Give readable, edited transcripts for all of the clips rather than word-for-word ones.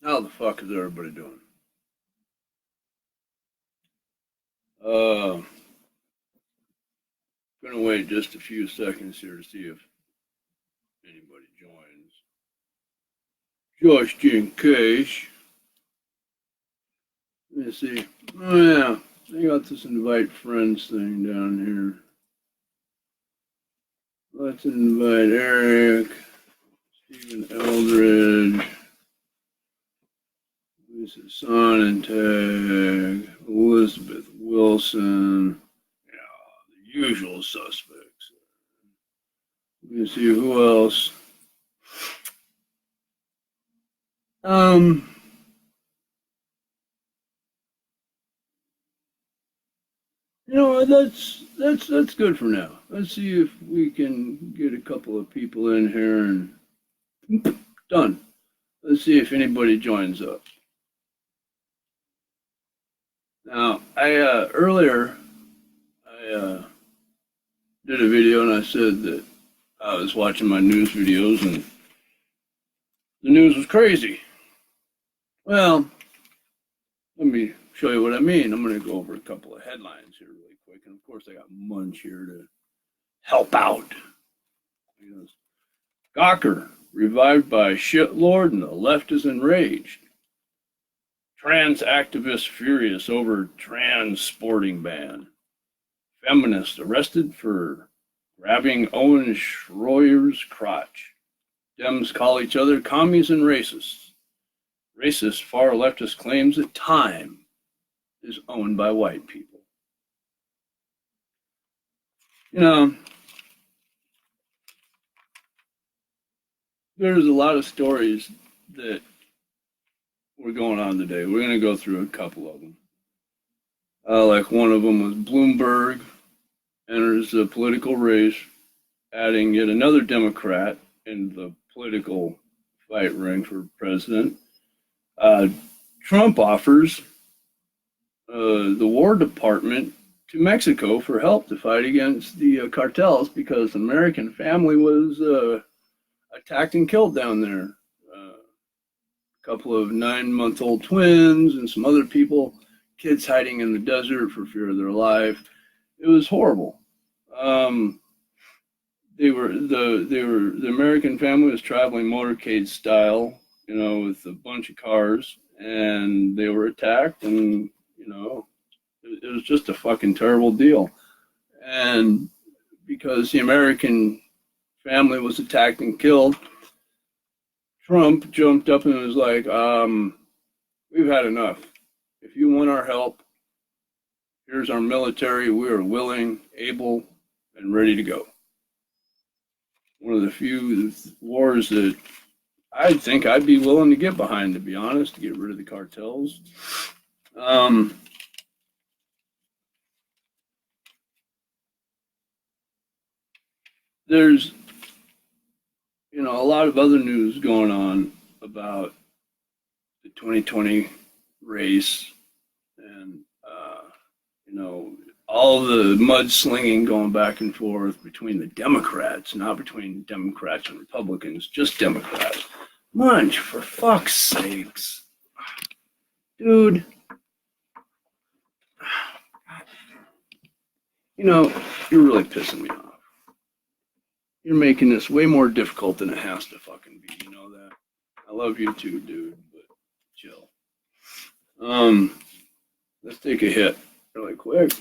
How the fuck is everybody doing? Gonna wait just a few seconds here to see if anybody joins. Just in case. Let me see. Oh yeah, I got this invite friends thing down here. Let's invite Eric, Stephen Eldridge, Lisa Sonnentag, Elizabeth Wilson. Yeah, the usual suspects. Let me see who else. Um, that's good for now. Let's see if we can get a couple of people in here and done. Let's see if anybody joins up. Now, I earlier I did a video and I said that I was watching my news videos and the news was crazy. Well, let me show you what I mean. I'm going to go over a couple of headlines here really quick, and of course I got Munch here to help out. He goes, Gawker revived by shitlord and the left is enraged. Trans activists furious over trans sporting ban. Feminist arrested for grabbing Owen Schroyer's crotch. Dems call each other commies and racists. Racist far leftist claims that time is owned by white people. You know, there's a lot of stories that were going on today. We're going to go through a couple of them. Like one of them was Bloomberg enters the political race, adding yet another Democrat in the political fight ring for president. Trump offers the War Department to Mexico for help to fight against the cartels because an American family was attacked and killed down there. A couple of 9-month-old twins and some other people, kids hiding in the desert for fear of their life. It was horrible. The American family was traveling motorcade style, with a bunch of cars, and they were attacked, and it was just a fucking terrible deal. And because the American family was attacked and killed, Trump jumped up and was like, we've had enough. If you want our help, here's our military. We are willing, able, and ready to go. One of the few wars that I think I'd be willing to get behind, to be honest, to get rid of the cartels. There's, a lot of other news going on about the 2020 race and, all the mudslinging going back and forth between the Democrats, not between Democrats and Republicans, just Democrats. Munch, for fuck's sakes. Dude. You're really pissing me off. You're making this way more difficult than it has to fucking be. You know that? I love you too, dude, but chill. Let's take a hit really quick.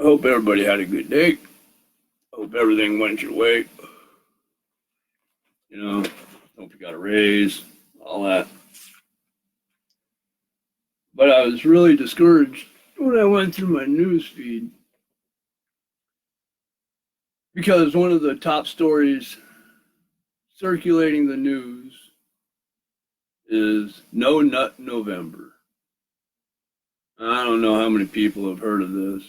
I hope everybody had a good day. I hope everything went your way. Hope you got a raise, all that. But I was really discouraged when I went through my news feed because one of the top stories circulating the news is No Nut November. I don't know how many people have heard of this.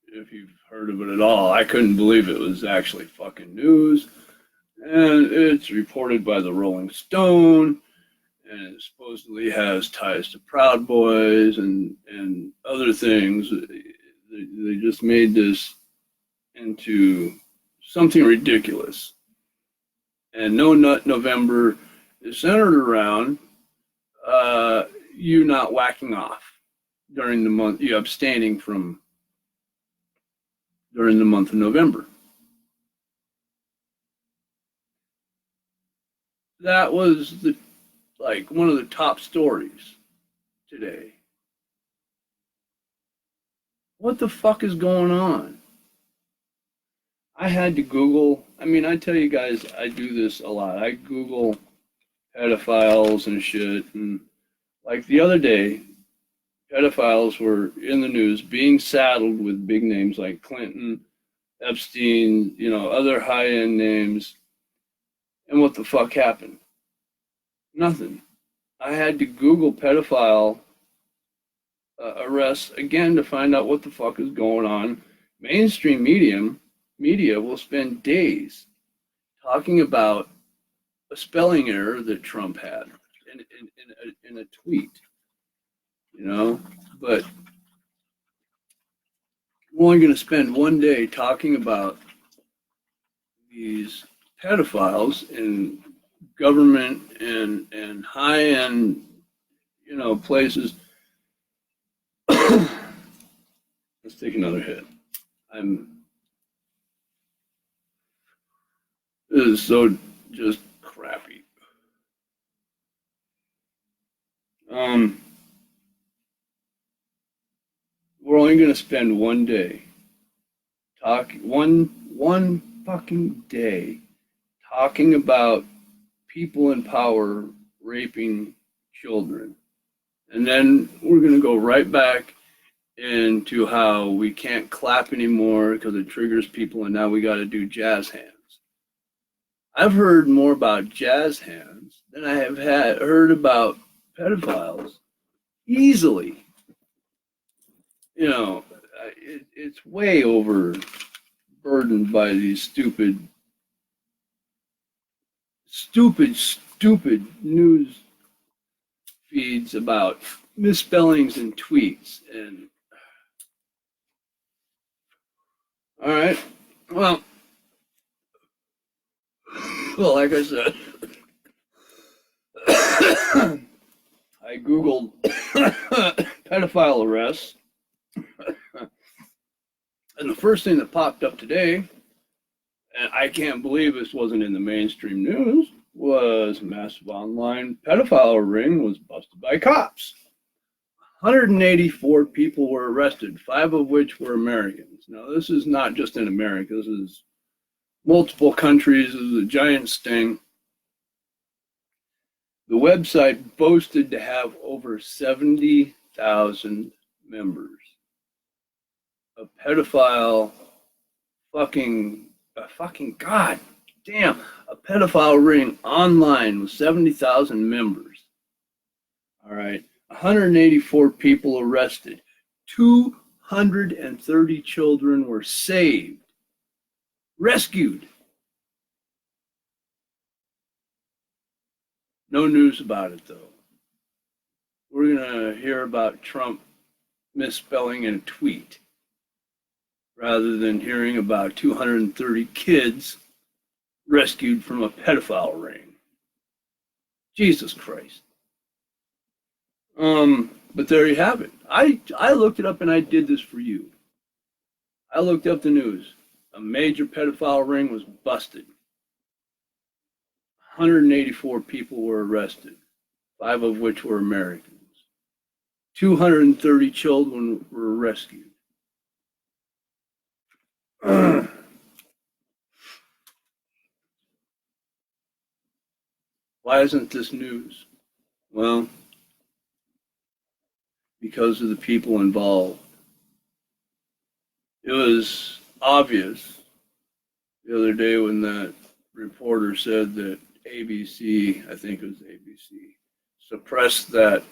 If you've heard of it at all, I couldn't believe it was actually fucking news. And it's reported by the Rolling Stone, and it supposedly has ties to Proud Boys and other things. They just made this into something ridiculous. And No Nut November is centered around you not whacking off during the month, you abstaining from during the month of November. That was one of the top stories today. What the fuck is going on? I had to Google. I mean, I tell you guys, I do this a lot. I Google pedophiles and shit. And like the other day, pedophiles were in the news being saddled with big names like Clinton, Epstein, other high-end names. And what the fuck happened? Nothing. I had to Google pedophile arrests again to find out what the fuck is going on. Mainstream media will spend days talking about a spelling error that Trump had in a tweet, but we're only going to spend one day talking about these pedophiles in government and high-end, places. Let's take another hit. This is so just crappy. We're only going to spend one day one fucking day talking about people in power raping children. And then we're going to go right back into how we can't clap anymore because it triggers people, and now we got to do jazz hands. I've heard more about jazz hands than I have heard about pedophiles easily. It's way overburdened by these stupid news feeds about misspellings in tweets. And all right, well, like I said, I Googled pedophile arrests, and the first thing that popped up today, and I can't believe this wasn't in the mainstream news, was massive online pedophile ring was busted by cops. 184 people were arrested, 5 of which were Americans. Now, this is not just in America. This is multiple countries. This is a giant sting. The website boasted to have over 70,000 members. A pedophile fucking god damn, a pedophile ring online with 70,000 members. All right, 184 people arrested. 230 children were saved, rescued. No news about it, though. We're going to hear about Trump misspelling in a tweet rather than hearing about 230 kids rescued from a pedophile ring. Jesus Christ. But there you have it. I looked it up, and I did this for you. I looked up the news. A major pedophile ring was busted. 184 people were arrested, 5 of which were Americans. 230 children were rescued. Why isn't this news? Well, because of the people involved. It was obvious the other day when that reporter said that ABC, I think it was ABC, suppressed that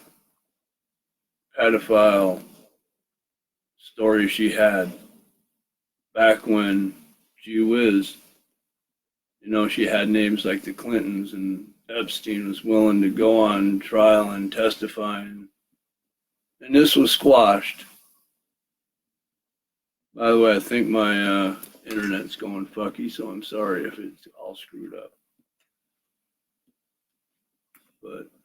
pedophile story she had back when, gee whiz, she had names like the Clintons, and Epstein was willing to go on trial and testify. And this was squashed. By the way, I think my internet's going fucky, so I'm sorry if it's all screwed up. but